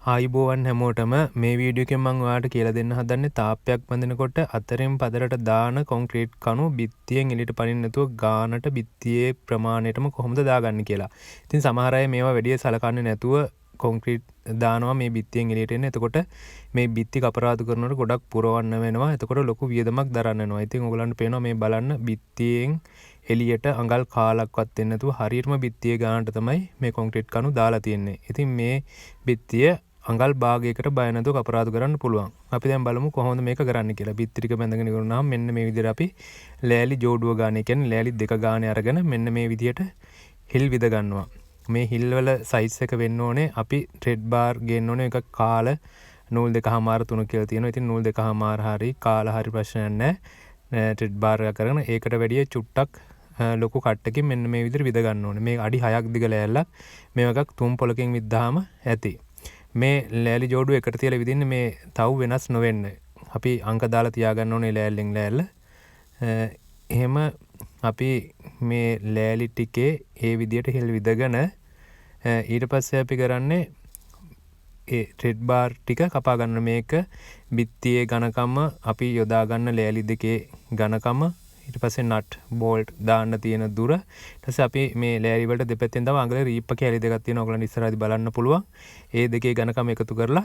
ආයුබෝවන් හැමෝටම මේ වීඩියෝ එකෙන් මම ඔයාලට කියලා දෙන්න හදන්නේ තාප්පයක් බඳිනකොට අතරින් පදරට දාන කොන්ක්‍රීට් කණු බිත්තියෙන් එළියට පනින්න නැතුව ගානට බිත්තියේ ප්‍රමාණයටම කොහොමද දාගන්නේ කියලා. ඉතින් සමහර අය මේවා වැඩි සලකන්නේ නැතුව කොන්ක්‍රීට් දානවා මේ බිත්තියෙන් එළියට එන්න. එතකොට මේ බිත්ති කපරාදු කරනකොට ගොඩක් පුරවන්න වෙනවා. එතකොට ලොකු වියදමක් දරන්න වෙනවා. ඉතින් ඔයගලන්ට පේනවා මේ බලන්න බිත්තියෙන් එළියට අඟල් කාලක්වත් දෙන්න නැතුව හරියටම බිත්තියේ ගානට තමයි මේ කොන්ක්‍රීට් කණු දාලා තියෙන්නේ. ඉතින් මේ බිත්තිය අඟල් භාගයකට බය නැතුව කපරාදු කරන්න පුළුවන්. අපි දැන් බලමු කොහොමද මේක කරන්න කියලා. බිත්ති ටික බැඳගෙන ඉවරනහම මෙන්න මේ විදිහට අපි ලෑලි ජෝඩුව ගන්න. ඒ කියන්නේ ලෑලි දෙක ගානේ අරගෙන මෙන්න මේ විදිහට හිල් විද ගන්නවා. මේ හිල් වල සයිස් එක වෙන්න ඕනේ අපි ට්‍රෙඩ් බාර් ගේන්න ඕනේ. එක කාල නූල් 2.5 3 කියලා තියෙනවා. ඉතින් නූල් 2.5 හරි කාලා හරි ප්‍රශ්නයක් නැහැ. ට්‍රෙඩ් බාර් එක කරගෙන ඒකට වැඩිය චුට්ටක් ලොකු කට්ටකින් මෙන්න මේ විදිහට විද ගන්න ඕනේ. මේ අඩි 6ක් දිග ලෑල්ලක් මේ වගේක් තුන් පොලකින් විද්දාම ඇති. මේ ලෑලි ජෝඩුව එකට තියලා විදින්නේ මේ තව් වෙනස් නොවෙන්න. අපි අංක දාලා තියාගන්න ඕනේ ලෑල්ලෙන් ලෑල්ල. එහෙම අපි මේ ලෑලි ටිකේ ඒ විදියට හෙල් විදගෙන ඊට පස්සේ අපි කරන්නේ ඒ ට්‍රෙඩ් බාර් ටික කපා ගන්න. මේක බිත්තියේ ඝනකම අපි යොදා ගන්න ලෑලි දෙකේ ඝනකම ඊට පස්සේ නට් බෝල්ට් දාන්න තියෙන දුර. ඊට පස්සේ අපි මේ ලෑලි වලට දෙපැත්තෙන් තව අඟලේ රීප්ප කැලි දෙකක් තියෙනවා. ඔයගොල්ලන් ඉස්සරහදී බලන්න පුළුවන්. ඒ දෙකේ ඝනකම එකතු කරලා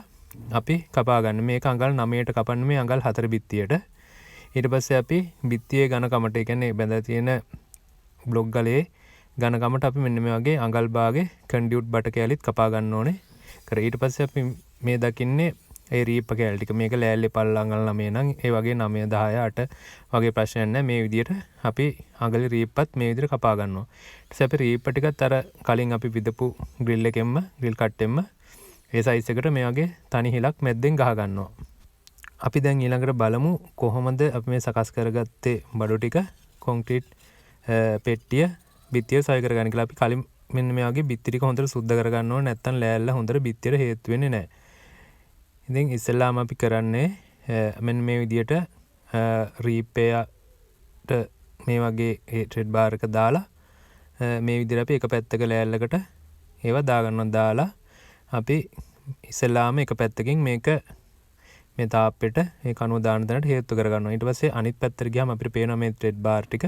අපි කපා ගන්න. මේක අඟල් 9ට කපන්නේ මේ අඟල් 4 බිත්තියට. ඊට පස්සේ අපි බිත්තියේ ඝනකමට ඒ කියන්නේ බැඳලා තියෙන බ්ලොක් ගලේ ඝනකමට අපි මෙන්න මේ වගේ අඟල් භාගේ කන්ඩියුට් බට කැලිත් කපා ගන්න ඕනේ. ඊට පස්සේ අපි මේ දකින්නේ ඒ රීප්ප කැලි ටික. මේක ලෑල්ලේ පල්ල අඟල් 9 නම් ඒ වගේ 9 10 8 වගේ ප්‍රශ්නයක් නැහැ. මේ විදිහට අපි අඟලේ රීප්පත් මේ විදිහට කපා ගන්නවා. ඊට පස්සේ අපි රීප්ප ටිකත් අර කලින් අපි විදපු ග්‍රිල් එකෙන්ම ග්‍රිල් කට්ටෙන්ම ඒ සයිස් එකට මේ වගේ තනි හිලක් මැද්දෙන් ගහ ගන්නවා. අපි දැන් ඊළඟට බලමු කොහොමද අපි මේ සකස් කරගත්තේ බඩු ටික කොන්ක්‍රීට් පෙට්ටිය බිත්තිය සවි කරගන්න කියලා. අපි කලින් මෙන්න මේ වගේ බිත්ති ටික හොඳට සුද්ධ කරගන්න ඕනේ. නැත්නම් ලෑල්ල හොඳට බිත්තියට හේතු වෙන්නේ නැහැ. ඉතින් ඉස්සෙල්ලාම අපි කරන්නේ මෙන්න මේ විදියට රීප්පයට මේ වගේ ට්‍රෙඩ් බාර් එක දාලා මේ විදිහට අපි එක පැත්තක ලෑල්ලකට ඒවා දාගන්නවා. දාලා අපි ඉස්සෙල්ලාම එක පැත්තකින් මේක මේ තාප්පෙට මේ කණුව දාන තැනට හේතු කරගන්නවා. ඊට පස්සේ අනිත් පැත්තට ගියාම අපිට පේනවා මේ ට්‍රෙඩ් බාර් ටික.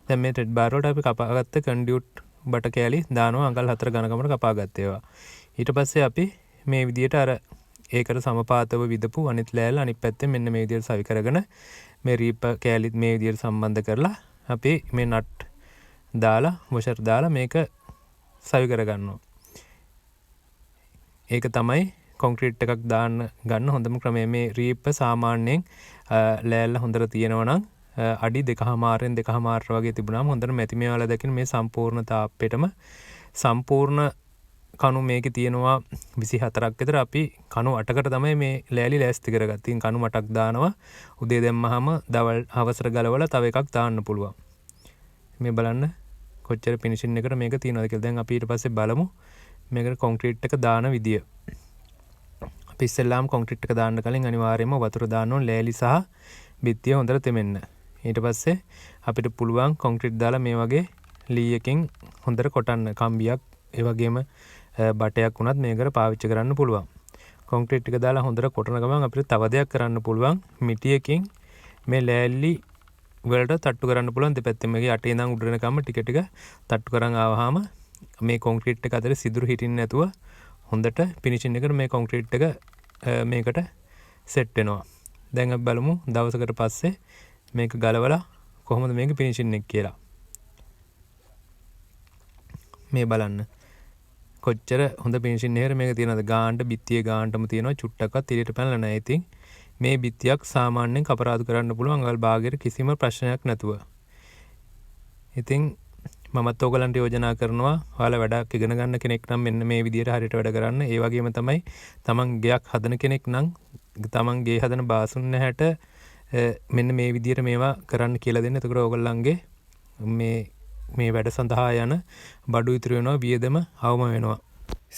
දැන් මේ ට්‍රෙඩ් බාර් වලට අපි කපාගත්ත කන්ඩියුට් බට කෑලි දානවා අඟල් 4 ඝනකමකට කපාගත්ත ඒවා. ඊට පස්සේ අපි මේ විදියට අර ඒකට සමපාතව විදපු අනිත් ලෑල්ල අනිත් පැත්තෙන් මෙන්න මේ විදියට සවි කරගෙන මේ රීප කෑලිත් මේ විදියට සම්බන්ධ කරලා අපි මේ නට් දාලා වොෂර් දාලා මේක සවි කරගන්නවා. ඒක තමයි කොන්ක්‍රීට් එකක් දාන්න ගන්න හොඳම ක්‍රමය. මේ රීප සාමාන්‍යයෙන් ලෑල්ල හොඳට තියෙනවා නම් අඩි 2.5න් 2.5 වගේ තිබුණාම හොඳට මැති මේවල දැකින මේ සම්පූර්ණ තාප්පෙටම සම්පූර්ණ කණු මේකේ තියෙනවා 24ක් විතර. අපි කණු 8කට තමයි මේ ලෑලි ලෑස්ති කරගත්තේ. ඉතින් කණු 8ක් දානවා. උදේ දැම්මහම දවල් හවසට ගලවලා තව එකක් දාන්න පුළුවන්. මේ බලන්න කොච්චර ෆිනිෂින් එකට මේක තියෙනවද කියලා. දැන් අපි ඊට පස්සේ බලමු මේකට කොන්ක්‍රීට් එක දාන විදිය. අපි ඉස්සෙල්ලාම කොන්ක්‍රීට් එක දාන්න කලින් අනිවාර්යයෙන්ම වතුර දාන්න ඕන ලෑලි සහ බිත්තිය හොඳට තෙමෙන්න. ඊට පස්සේ අපිට පුළුවන් කොන්ක්‍රීට් දාලා මේ වගේ ලී එකකින් හොඳට කොටන්න. කම්බියක් ඒ වගේම බටයක් වුණත් මේකට පාවිච්චි කරන්න පුළුවන්. කොන්ක්‍රීට් ටික දාලා හොඳට කොටන ගමන් අපිට තව දෙයක් කරන්න පුළුවන්. මිටියකින් මේ ලෑලි වලට තට්ටු කරන්න පුළුවන් දෙපැත්තෙම. මේකේ යටේ ඉඳන් උඩ වෙනකම් ටික ටික තට්ටු කරන් ආවහම මේ කොන්ක්‍රීට් එක අතර සිදුරු හිටින්නේ නැතුව හොඳට ෆිනිෂින් එකට මේ කොන්ක්‍රීට් එක මේකට සෙට් වෙනවා. දැන් අපි බලමු දවසකට පස්සේ මේක ගලවලා කොහොමද මේක ෆිනිෂින් එක කියලා. මේ බලන්න කොච්චර හොඳ ෆිනිෂින් එකකට මේක තියෙනවද. ගානට බිත්තියේ ගානටම තියෙනවා. චුට්ටක්වත් එළියට පැනලා නැහැ. ඉතින් මේ බිත්තියක් සාමාන්‍යයෙන් කපරාදු කරන්න පුළුවන් අඟල් භාගයට කිසිම ප්‍රශ්නයක් නැතුව. ඉතින් මමත් ඔයගලන්ට යෝජනා කරනවා ඔයාලා වැඩක් ඉගෙන ගන්න කෙනෙක් නම් මෙන්න මේ විදියට හරියට වැඩ කරන්න. ඒ වගේම තමයි තමන් ගෙයක් හදන කෙනෙක් නම් තමන් ගේ හදන බාසුන්නැහැට මෙන්න මේ විදියට මේවා කරන්න කියලා දෙන්න. එතකොට ඔයගලන්ගේ මේ වැඩ සඳහා යන බඩු ඉතුරු වෙනවා, වියදම අවම වෙනවා.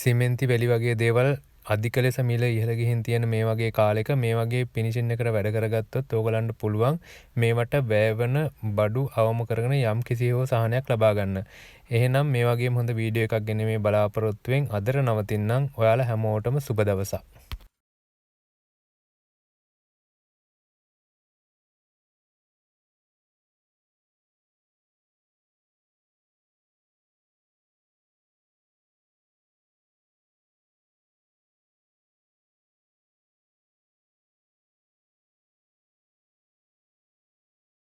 සිමෙන්ති වැලි වගේ දේවල් අධික ලෙස මිල ඉහළ ගිහින් තියෙන මේ වගේ කාලෙක මේ වගේ ෆිනිෂින් එකට වැඩ කරගත්තොත් ඕගලන්ට පුළුවන් මේවට වැය වෙන බඩු අවම කරගෙන යම් කිසි හෝ සහනයක් ලබා ගන්න. එහෙනම් මේ වගේම හොඳ වීඩියෝ එකක් ගෙන මේ බලාපොරොත්තුෙන් අදට නවතින්නම්. ඔයාලා හැමෝටම සුබ දවසක්.